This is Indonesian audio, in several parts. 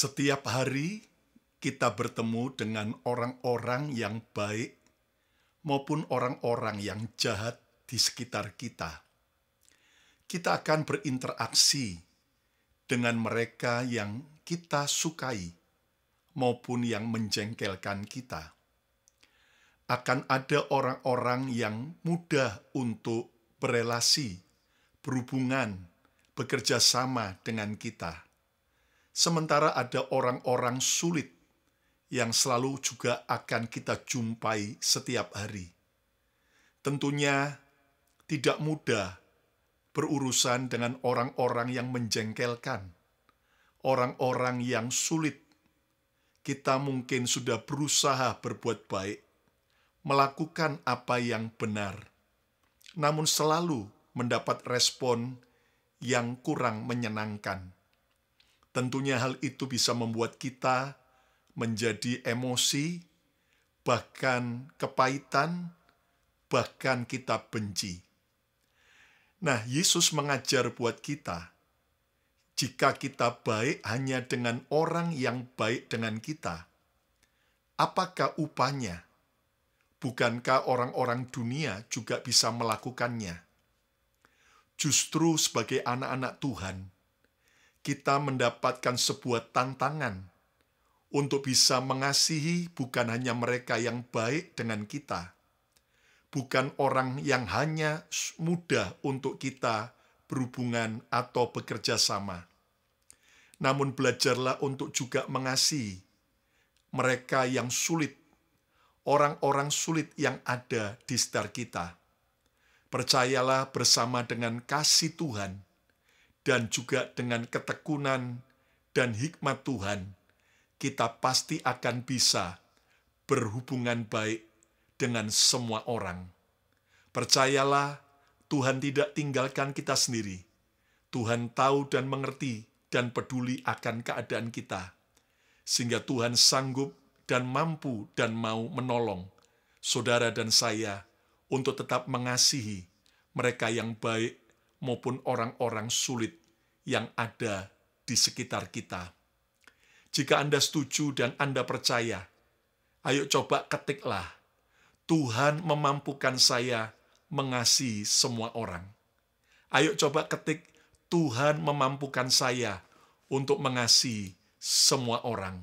Setiap hari kita bertemu dengan orang-orang yang baik maupun orang-orang yang jahat di sekitar kita. Kita akan berinteraksi dengan mereka yang kita sukai maupun yang menjengkelkan kita. Akan ada orang-orang yang mudah untuk berelasi, berhubungan, bekerja sama dengan kita. Sementara ada orang-orang sulit yang selalu juga akan kita jumpai setiap hari. Tentunya tidak mudah berurusan dengan orang-orang yang menjengkelkan, orang-orang yang sulit. Kita mungkin sudah berusaha berbuat baik, melakukan apa yang benar, namun selalu mendapat respon yang kurang menyenangkan. Tentunya hal itu bisa membuat kita menjadi emosi, bahkan kepahitan, bahkan kita benci. Nah, Yesus mengajar buat kita, jika kita baik hanya dengan orang yang baik dengan kita, apakah upahnya? Bukankah orang-orang dunia juga bisa melakukannya? Justru sebagai anak-anak Tuhan, kita mendapatkan sebuah tantangan untuk bisa mengasihi bukan hanya mereka yang baik dengan kita, bukan orang yang hanya mudah untuk kita berhubungan atau bekerja sama, namun belajarlah untuk juga mengasihi mereka yang sulit, orang-orang sulit yang ada di sekitar kita. Percayalah bersama dengan kasih Tuhan, dan juga dengan ketekunan dan hikmat Tuhan, kita pasti akan bisa berhubungan baik dengan semua orang. Percayalah, Tuhan tidak tinggalkan kita sendiri. Tuhan tahu dan mengerti dan peduli akan keadaan kita, sehingga Tuhan sanggup dan mampu dan mau menolong saudara dan saya untuk tetap mengasihi mereka yang baik maupun orang-orang sulit yang ada di sekitar kita. Jika Anda setuju dan Anda percaya, ayo coba ketiklah, Tuhan memampukan saya mengasihi semua orang. Ayo coba ketik, Tuhan memampukan saya untuk mengasihi semua orang.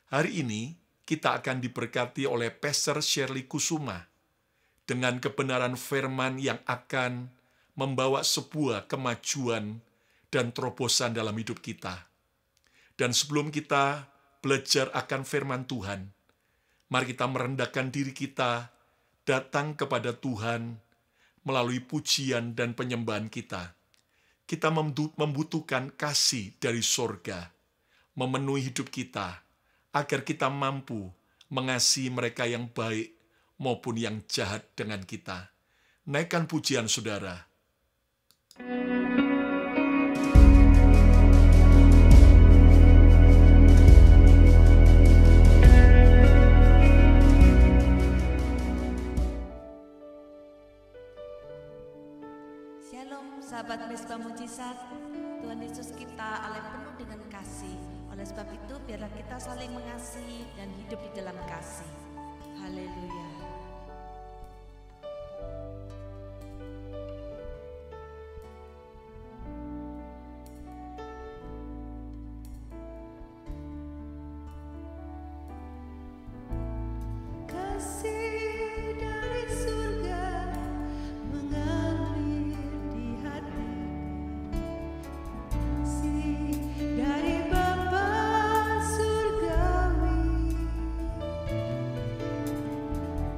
Hari ini kita akan diberkati oleh Pastor Shirley Kusuma dengan kebenaran firman yang akan membawa sebuah kemajuan dan terobosan dalam hidup kita. Dan sebelum kita belajar akan firman Tuhan, mari kita merendahkan diri kita, datang kepada Tuhan melalui pujian dan penyembahan kita. Kita membutuhkan kasih dari sorga, memenuhi hidup kita, agar kita mampu mengasihi mereka yang baik maupun yang jahat dengan kita. Naikkan pujian saudara. Shalom sahabat Mesbah Mujizat, Tuhan Yesus kita Allah penuh dengan kasih. Oleh sebab itu biarlah kita saling mengasihi dan hidup di dalam kasih. Haleluya.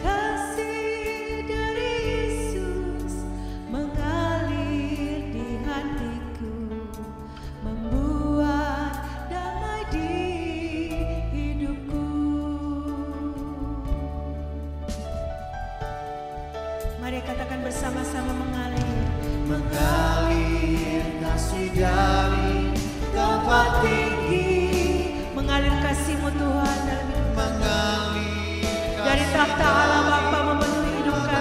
Kasih katakan bersama-sama mengalir. Mengalir kasih dari tempat tinggi, Mengalir kasih-Mu Tuhan dalam hidup kami. mengalir Dari takhta Allah Bapa memenuhi hidup kami.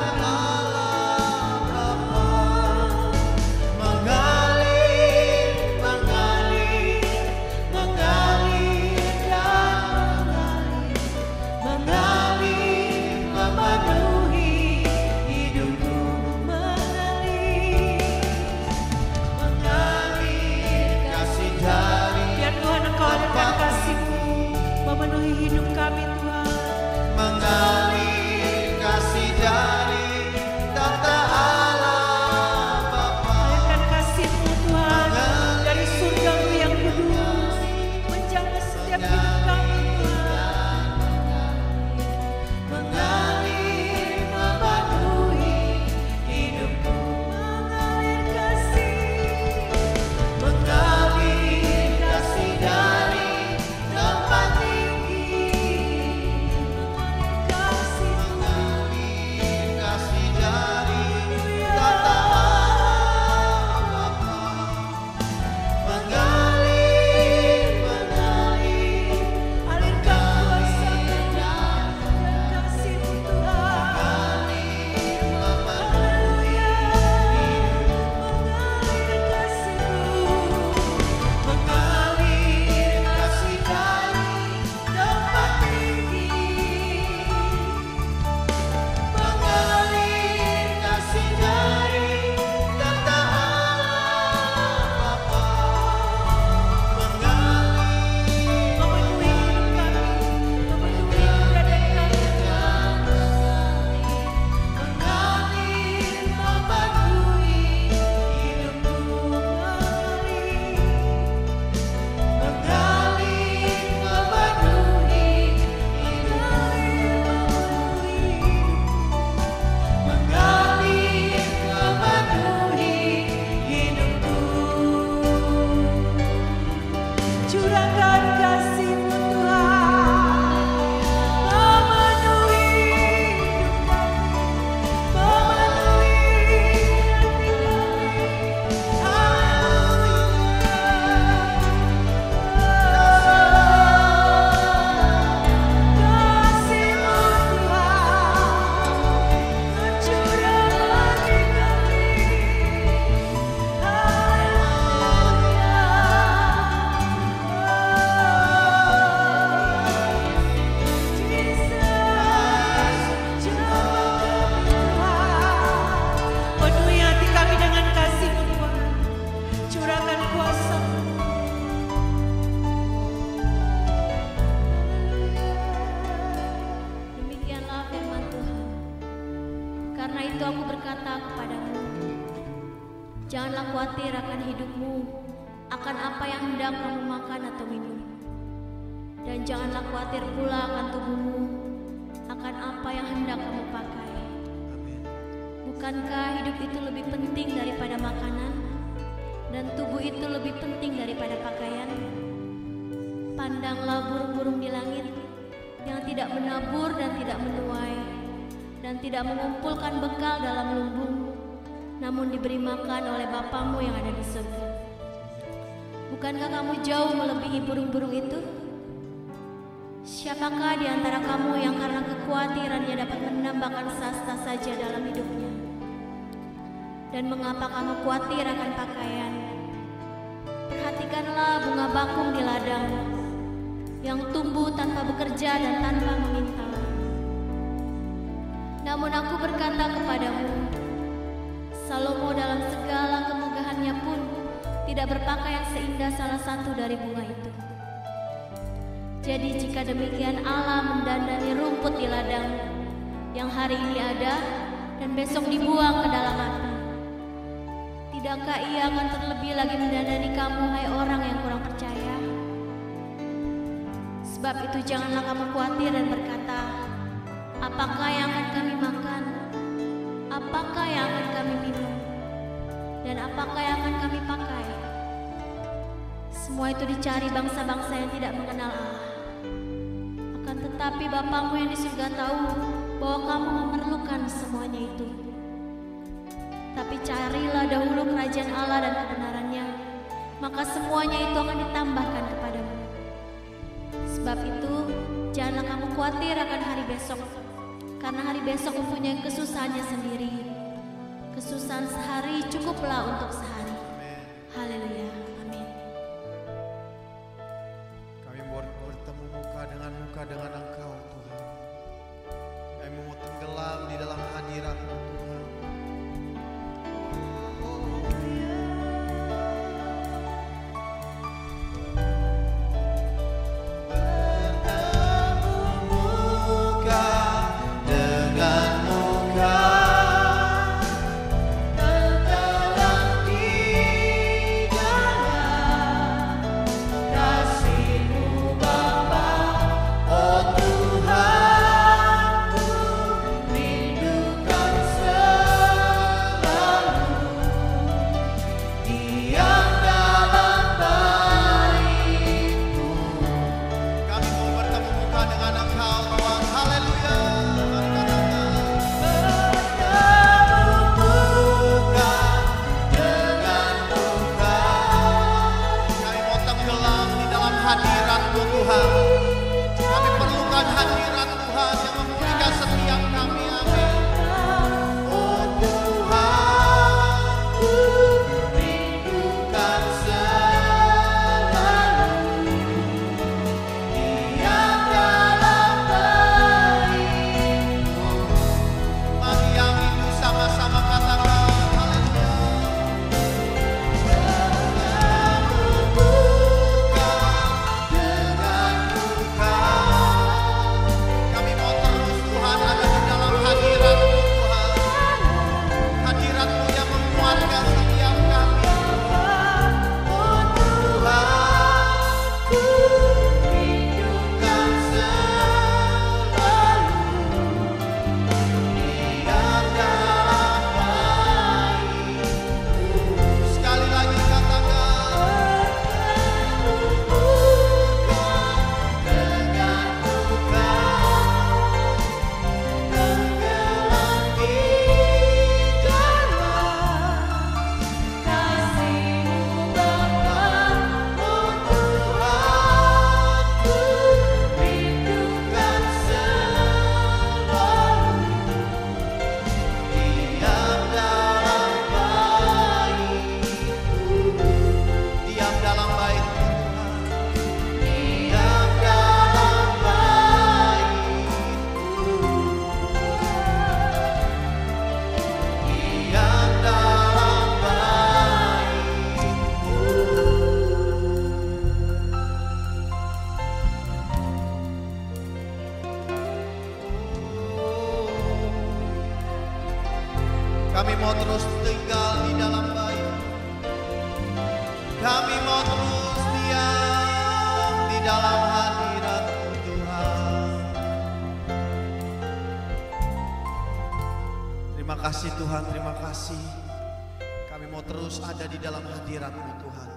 Memenuhi hidup kami Tuhan. mengalir kasih dari tata Allah Bapa, Alirkan kasih-Mu Tuhan dari surga-Mu yang kudus menjamah setiap hidup kami Tuhan. mengalir memenuhi hidupku, Mengalir kasih, mengalir kasih dari tempat tinggi, kasih mengalir kasih dari tata Allah Bapa, mengalir alirkan kuasa-Mu dan kasih-Mu Tuhan. Haleluya. Mengalir kasih-Mu. mengalir kasih dari tempat tinggi, mengalir kasih dari tata Allah Bapa, mengalir Memenuhi hidup kami, memenuhi keberadaan kami Tuhan. mengalir memenuhi hidupku, mengalir memenuhi hidupku. Curahkan kasih-Mu Tuhan, memenuhi hidup kami, memenuhi hati kami. Kasih-Mu Tuhan, mencurah hati kami. Penuhi hati kami dengan kasih-Mu Tuhan. Curahkan kuasa. Demikianlah firman Tuhan. Karena itu aku berkata kepadamu, janganlah khawatir akan hidupmu, akan apa yang hendak kamu makan atau minum. Dan janganlah khawatir pula akan tubuhmu, akan apa yang hendak kamu pakai. Bukankah hidup itu lebih penting daripada makanan, dan tubuh itu lebih penting daripada pakaian? Pandanglah burung-burung di langit, yang tidak menabur dan tidak menuai, dan tidak mengumpulkan bekal dalam lumbung, namun diberi makan oleh Bapamu yang ada di surga. Bukankah kamu jauh melebihi burung-burung itu? Siapakah di antara kamu yang karena kekhawatirannya dapat menambahkan sasta saja dalam hidupnya? Dan mengapa kamu khawatir akan pakaian? Perhatikanlah bunga bakung di ladang, yang tumbuh tanpa bekerja dan tanpa meminta. Namun aku berkata kepadamu, Salomo dalam segala kemegahannya pun tidak berpakaian seindah salah satu dari bunga itu. Jadi jika demikian Allah mendandani rumput di ladang, yang hari ini ada dan besok dibuang ke dalam api, tidakkah Ia akan terlebih lagi mendandani kamu, hai orang yang kurang percaya? Sebab itu janganlah kamu khawatir dan berkata, apakah yang akan kami makan? Apakah yang akan kami minum? Dan apakah yang akan kami pakai? Semua itu dicari bangsa-bangsa yang tidak mengenal Allah. Akan tetapi Bapamu yang di surga tahu bahwa kamu memerlukan semuanya itu. Tapi carilah dahulu kerajaan Allah dan kebenarannya, maka semuanya itu akan ditambahkan kepadamu. Sebab itu, janganlah kamu khawatir akan hari besok, karena hari besok mempunyai kesusahannya sendiri. Kesusahan sehari cukuplah untuk sehari. Haleluya. Amin. Kami bertemu muka dengan Engkau Tuhan. Kami mau tenggelam di dalam hadirat-Mu Tuhan. Kami mau terus tinggal di dalam bait. Kami mau terus diam di dalam hadirat-Mu Tuhan. Terima kasih Tuhan, terima kasih. Kami mau terus ada di dalam hadirat-Mu Tuhan.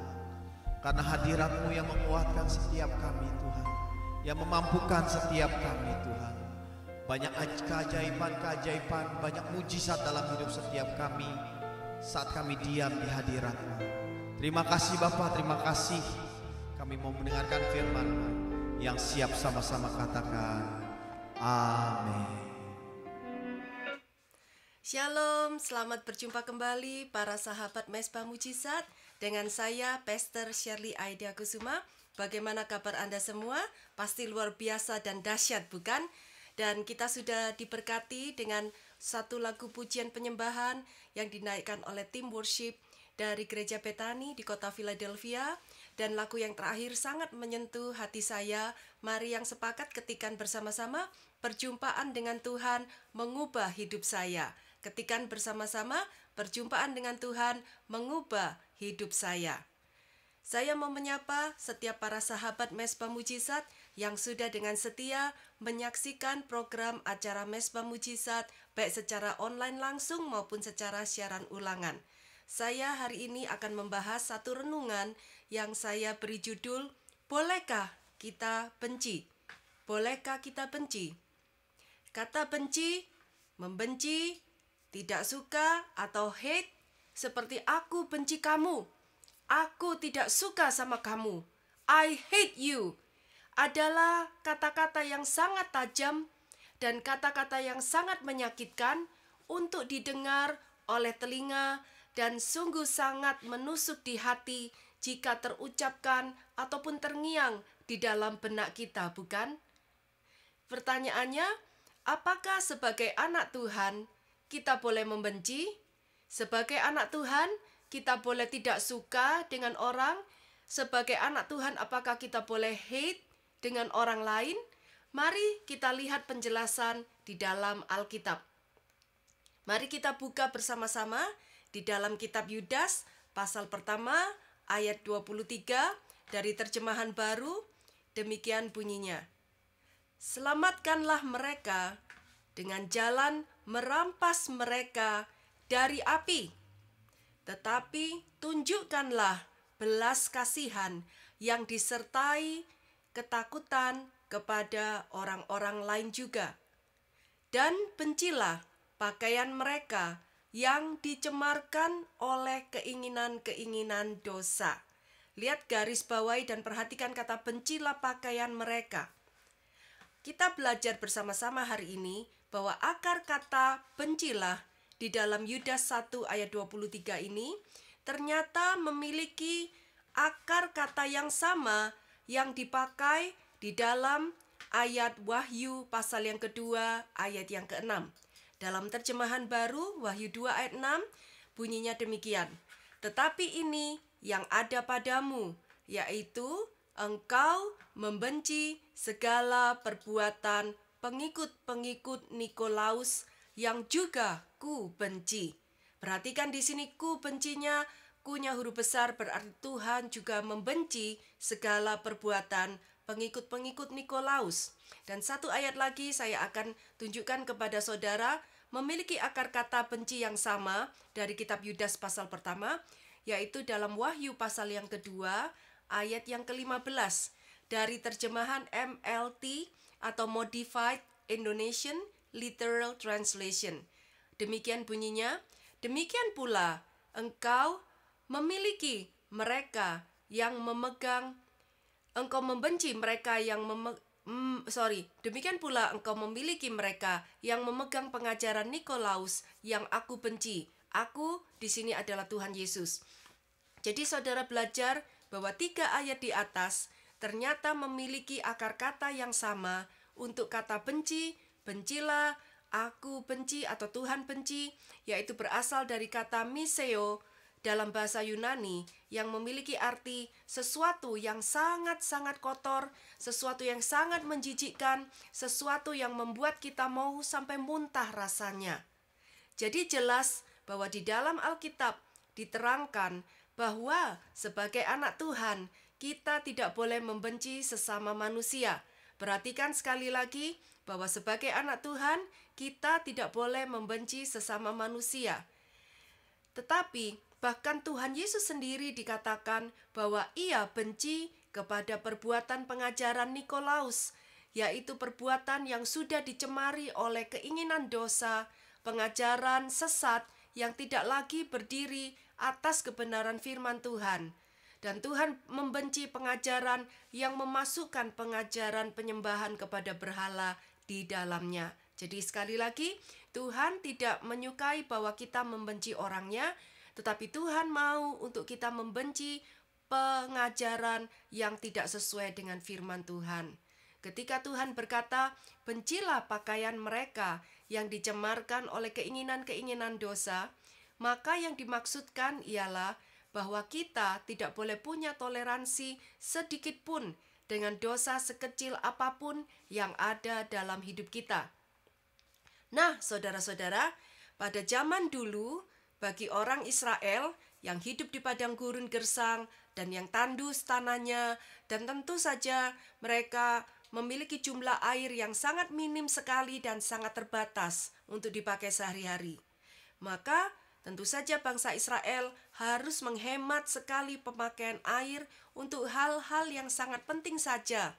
Karena hadirat-Mu yang menguatkan setiap kami Tuhan, yang memampukan setiap kami Tuhan. Banyak keajaiban-keajaiban, banyak mujizat dalam hidup setiap kami saat kami diam di hadirat-Mu. Terima kasih Bapa, terima kasih. Kami mau mendengarkan firman-Mu yang siap sama-sama katakan amin. Shalom, selamat berjumpa kembali para sahabat Mesbah Mujizat dengan saya Pastor Shirley Aida Kusuma. Bagaimana kabar Anda semua? Pasti luar biasa dan dahsyat, bukan? Dan kita sudah diberkati dengan satu lagu pujian penyembahan yang dinaikkan oleh tim worship dari Gereja Betani di kota Philadelphia. Dan lagu yang terakhir sangat menyentuh hati saya. Mari yang sepakat ketikan bersama-sama, perjumpaan dengan Tuhan mengubah hidup saya. Ketikan bersama-sama, perjumpaan dengan Tuhan mengubah hidup saya. Saya mau menyapa setiap para sahabat Mesbah Mujizat yang sudah dengan setia menyaksikan program acara Mesbah Mujizat baik secara online langsung maupun secara siaran ulangan. Saya hari ini akan membahas satu renungan yang saya beri judul, Bolehkah Kita Benci? Bolehkah kita benci? Kata benci, membenci, tidak suka atau hate seperti aku benci kamu, aku tidak suka sama kamu, I hate you, adalah kata-kata yang sangat tajam dan kata-kata yang sangat menyakitkan untuk didengar oleh telinga dan sungguh sangat menusuk di hati jika terucapkan ataupun terngiang di dalam benak kita, bukan? Pertanyaannya, apakah sebagai anak Tuhan kita boleh membenci? Sebagai anak Tuhan kita boleh tidak suka dengan orang? Sebagai anak Tuhan apakah kita boleh hate dengan orang lain? Mari kita lihat penjelasan di dalam Alkitab. Mari kita buka bersama-sama di dalam kitab Yudas pasal pertama ayat 23 dari terjemahan baru. Demikian bunyinya. Selamatkanlah mereka dengan jalan merampas mereka dari api. Tetapi tunjukkanlah belas kasihan yang disertai ketakutan kepada orang-orang lain juga. Dan bencilah pakaian mereka yang dicemarkan oleh keinginan-keinginan dosa. Lihat garis bawahi dan perhatikan kata bencilah pakaian mereka. Kita belajar bersama-sama hari ini bahwa akar kata bencilah di dalam Yudas 1 ayat 23 ini ternyata memiliki akar kata yang sama yang dipakai di dalam ayat Wahyu pasal yang kedua ayat yang ke-6. Dalam terjemahan baru Wahyu 2 ayat 6 bunyinya demikian. Tetapi ini yang ada padamu, yaitu engkau membenci segala perbuatan pengikut-pengikut Nikolaus yang juga ku benci. Perhatikan di sini ku bencinya, ku-nya huruf besar berarti Tuhan juga membenci segala perbuatan pengikut-pengikut Nikolaus. Dan satu ayat lagi saya akan tunjukkan kepada saudara memiliki akar kata benci yang sama dari kitab Yudas pasal pertama, yaitu dalam Wahyu pasal yang kedua ayat yang ke-15 dari terjemahan MLT atau Modified Indonesian Literal Translation. Demikian bunyinya, demikian pula engkau memiliki mereka yang memegang, engkau membenci mereka yang demikian pula engkau memiliki mereka yang memegang pengajaran Nikolaus yang aku benci. Aku di sini adalah Tuhan Yesus. Jadi saudara belajar bahwa 3 ayat di atas ternyata memiliki akar kata yang sama untuk kata benci, bencilah, aku benci atau Tuhan benci, yaitu berasal dari kata miseo dalam bahasa Yunani yang memiliki arti sesuatu yang sangat-sangat kotor, sesuatu yang sangat menjijikkan, sesuatu yang membuat kita mau sampai muntah rasanya. Jadi jelas bahwa di dalam Alkitab diterangkan bahwa sebagai anak Tuhan kita tidak boleh membenci sesama manusia. Perhatikan sekali lagi bahwa sebagai anak Tuhan kita tidak boleh membenci sesama manusia. Tetapi bahkan Tuhan Yesus sendiri dikatakan bahwa ia benci kepada perbuatan pengajaran Nikolaus, yaitu perbuatan yang sudah dicemari oleh keinginan dosa, pengajaran sesat yang tidak lagi berdiri atas kebenaran firman Tuhan. Dan Tuhan membenci pengajaran yang memasukkan pengajaran penyembahan kepada berhala di dalamnya. Jadi sekali lagi, Tuhan tidak menyukai bahwa kita membenci orangnya, tetapi Tuhan mau untuk kita membenci pengajaran yang tidak sesuai dengan firman Tuhan. Ketika Tuhan berkata, bencilah pakaian mereka yang dicemarkan oleh keinginan-keinginan dosa, maka yang dimaksudkan ialah bahwa kita tidak boleh punya toleransi sedikit pun dengan dosa sekecil apapun yang ada dalam hidup kita. Nah, saudara-saudara, pada zaman dulu, bagi orang Israel yang hidup di padang gurun gersang dan yang tandus tanahnya, dan tentu saja mereka memiliki jumlah air yang sangat minim sekali dan sangat terbatas untuk dipakai sehari-hari. Maka tentu saja bangsa Israel harus menghemat sekali pemakaian air untuk hal-hal yang sangat penting saja.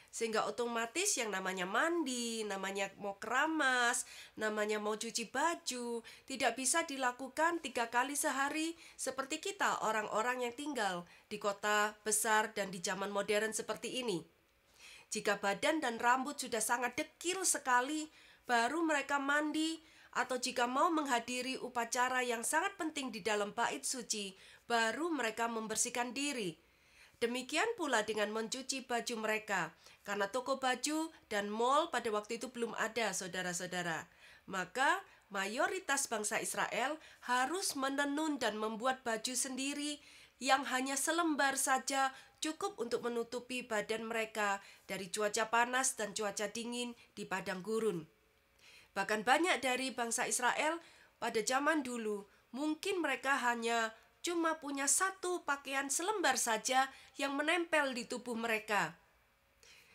Sehingga otomatis yang namanya mandi, namanya mau keramas, namanya mau cuci baju, tidak bisa dilakukan 3 kali sehari seperti kita orang-orang yang tinggal di kota besar dan di zaman modern seperti ini. Jika badan dan rambut sudah sangat dekil sekali, baru mereka mandi, atau jika mau menghadiri upacara yang sangat penting di dalam bait suci, baru mereka membersihkan diri. Demikian pula dengan mencuci baju mereka, karena toko baju dan mall pada waktu itu belum ada, saudara-saudara. Maka mayoritas bangsa Israel harus menenun dan membuat baju sendiri yang hanya selembar saja cukup untuk menutupi badan mereka dari cuaca panas dan cuaca dingin di padang gurun. Bahkan banyak dari bangsa Israel pada zaman dulu, mungkin mereka hanya cuma punya 1 pakaian selembar saja yang menempel di tubuh mereka.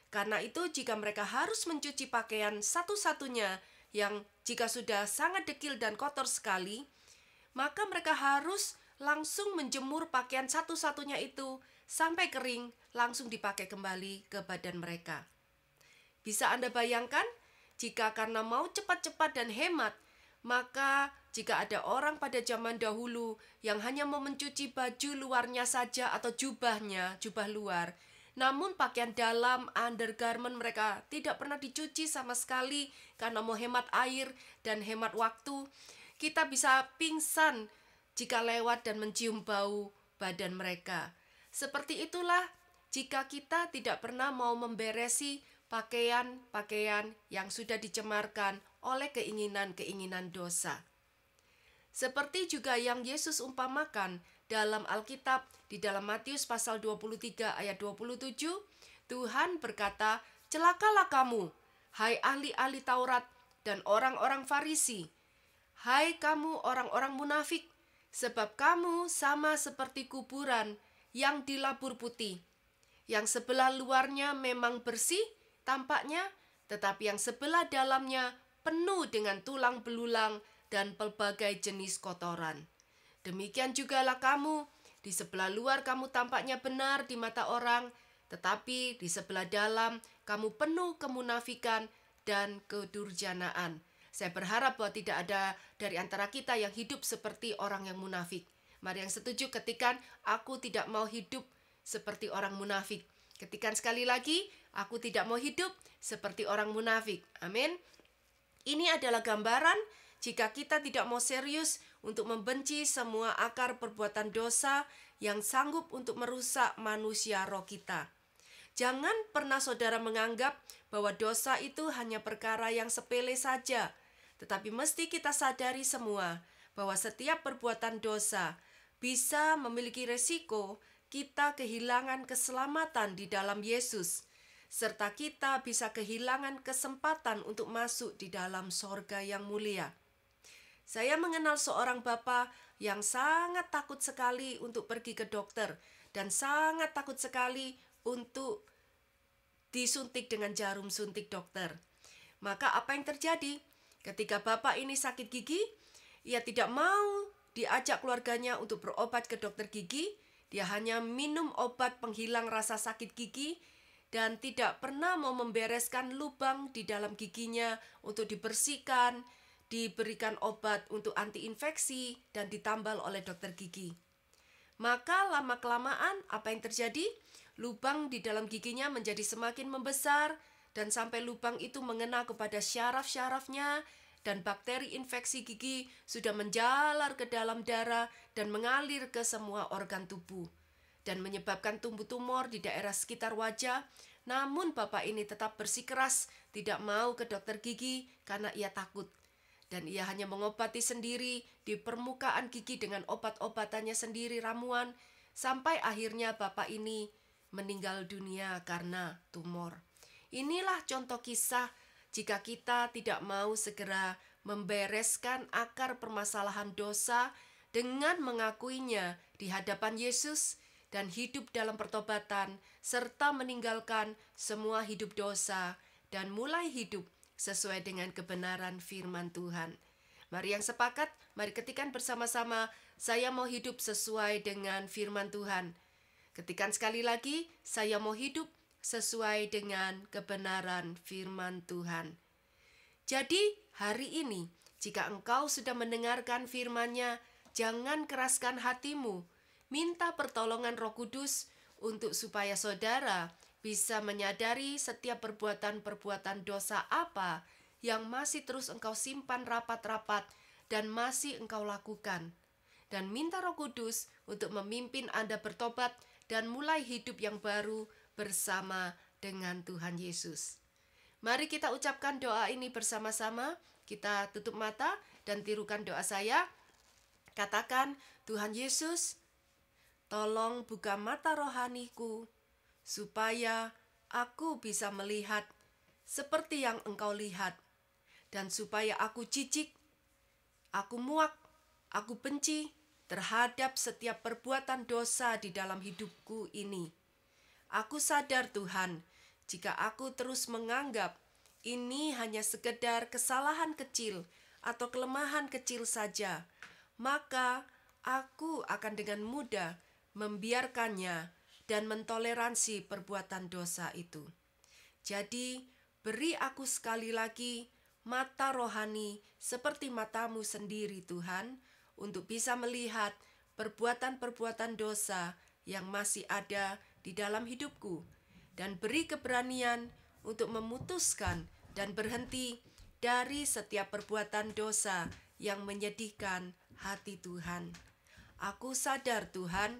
Karena itu jika mereka harus mencuci pakaian satu-satunya yang jika sudah sangat dekil dan kotor sekali, maka mereka harus langsung menjemur pakaian satu-satunya itu sampai kering, langsung dipakai kembali ke badan mereka. Bisa Anda bayangkan, jika karena mau cepat-cepat dan hemat, maka jika ada orang pada zaman dahulu yang hanya mau mencuci baju luarnya saja atau jubahnya, jubah luar, namun pakaian dalam, undergarment mereka tidak pernah dicuci sama sekali karena mau hemat air dan hemat waktu, kita bisa pingsan jika lewat dan mencium bau badan mereka. Seperti itulah jika kita tidak pernah mau memberesi pakaian-pakaian yang sudah dicemarkan oleh keinginan-keinginan dosa. Seperti juga yang Yesus umpamakan dalam Alkitab di dalam Matius pasal 23 ayat 27, Tuhan berkata, "Celakalah kamu, hai ahli-ahli Taurat dan orang-orang Farisi, hai kamu orang-orang munafik, sebab kamu sama seperti kuburan yang dilabur putih, yang sebelah luarnya memang bersih tampaknya, tetapi yang sebelah dalamnya penuh dengan tulang belulang dan pelbagai jenis kotoran. Demikian jugalah kamu, di sebelah luar kamu tampaknya benar di mata orang, tetapi di sebelah dalam kamu penuh kemunafikan dan kedurjanaan." Saya berharap bahwa tidak ada dari antara kita yang hidup seperti orang yang munafik. Mari yang setuju ketikan, "Aku tidak mau hidup seperti orang munafik." Ketikan sekali lagi, "Aku tidak mau hidup seperti orang munafik." Amin. Ini adalah gambaran jika kita tidak mau serius untuk membenci semua akar perbuatan dosa yang sanggup untuk merusak manusia roh kita. Jangan pernah saudara menganggap bahwa dosa itu hanya perkara yang sepele saja, tetapi mesti kita sadari semua bahwa setiap perbuatan dosa bisa memiliki resiko kita kehilangan keselamatan di dalam Yesus, serta kita bisa kehilangan kesempatan untuk masuk di dalam sorga yang mulia. Saya mengenal seorang bapak yang sangat takut sekali untuk pergi ke dokter dan sangat takut sekali untuk disuntik dengan jarum suntik dokter. Maka apa yang terjadi? Ketika bapak ini sakit gigi, ia tidak mau diajak keluarganya untuk berobat ke dokter gigi. Dia hanya minum obat penghilang rasa sakit gigi dan tidak pernah mau membereskan lubang di dalam giginya untuk dibersihkan, diberikan obat untuk anti infeksi dan ditambal oleh dokter gigi. Maka lama-kelamaan apa yang terjadi? Lubang di dalam giginya menjadi semakin membesar dan sampai lubang itu mengena kepada syaraf-syarafnya dan bakteri infeksi gigi sudah menjalar ke dalam darah dan mengalir ke semua organ tubuh dan menyebabkan tumbuh tumor di daerah sekitar wajah. Namun bapak ini tetap bersikeras tidak mau ke dokter gigi karena ia takut. Dan ia hanya mengobati sendiri di permukaan gigi dengan obat-obatannya sendiri ramuan, sampai akhirnya bapak ini meninggal dunia karena tumor. Inilah contoh kisah jika kita tidak mau segera membereskan akar permasalahan dosa dengan mengakuinya di hadapan Yesus dan hidup dalam pertobatan, serta meninggalkan semua hidup dosa dan mulai hidup sesuai dengan kebenaran firman Tuhan. Mari yang sepakat, mari ketikan bersama-sama, "Saya mau hidup sesuai dengan firman Tuhan." Ketikan sekali lagi, "Saya mau hidup sesuai dengan kebenaran firman Tuhan. Jadi hari ini, jika engkau sudah mendengarkan firman-Nya, jangan keraskan hatimu. Minta pertolongan Roh Kudus untuk supaya saudara bisa menyadari setiap perbuatan-perbuatan dosa apa yang masih terus engkau simpan rapat-rapat dan masih engkau lakukan. Dan minta Roh Kudus untuk memimpin Anda bertobat dan mulai hidup yang baru bersama dengan Tuhan Yesus. Mari kita ucapkan doa ini bersama-sama. Kita tutup mata dan tirukan doa saya. Katakan, Tuhan Yesus, tolong buka mata rohaniku, supaya aku bisa melihat seperti yang Engkau lihat. Dan supaya aku jijik, aku muak, aku benci terhadap setiap perbuatan dosa di dalam hidupku ini. Aku sadar Tuhan, jika aku terus menganggap ini hanya sekedar kesalahan kecil atau kelemahan kecil saja, maka aku akan dengan mudah membiarkannya dan mentoleransi perbuatan dosa itu. Jadi, beri aku sekali lagi mata rohani seperti matamu sendiri Tuhan, untuk bisa melihat perbuatan-perbuatan dosa yang masih ada di dalam hidupku, dan beri keberanian untuk memutuskan dan berhenti dari setiap perbuatan dosa yang menyedihkan hati Tuhan. Aku sadar Tuhan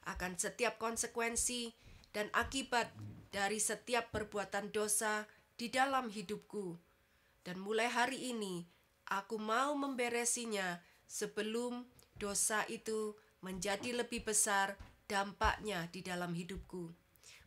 akan setiap konsekuensi dan akibat dari setiap perbuatan dosa di dalam hidupku. Dan mulai hari ini, aku mau memberesinya sebelum dosa itu menjadi lebih besar dampaknya di dalam hidupku.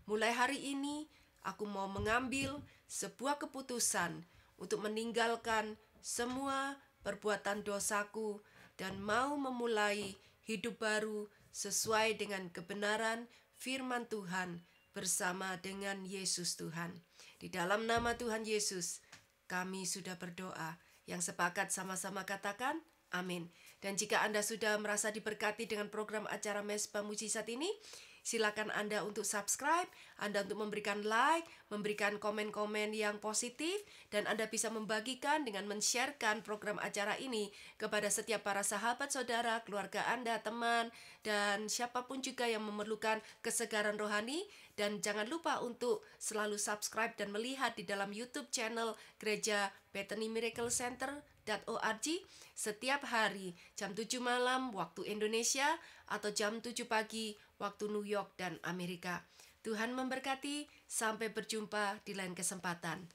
Mulai hari ini, aku mau mengambil sebuah keputusan untuk meninggalkan semua perbuatan dosaku dan mau memulai hidup baru sesuai dengan kebenaran firman Tuhan bersama dengan Yesus Tuhan. Di dalam nama Tuhan Yesus, kami sudah berdoa. Yang sepakat sama-sama katakan, amin. Dan jika Anda sudah merasa diberkati dengan program acara Mezbah Mujizat ini, silakan Anda untuk subscribe, Anda untuk memberikan like, memberikan komen-komen yang positif, dan Anda bisa membagikan dengan men-sharekan program acara ini kepada setiap para sahabat, saudara, keluarga Anda, teman, dan siapapun juga yang memerlukan kesegaran rohani. Dan jangan lupa untuk selalu subscribe dan melihat di dalam YouTube channel Gereja Bethany Miracle Center.org setiap hari jam 7 malam waktu Indonesia atau jam 7 pagi waktu New York dan Amerika. Tuhan memberkati, sampai berjumpa di lain kesempatan.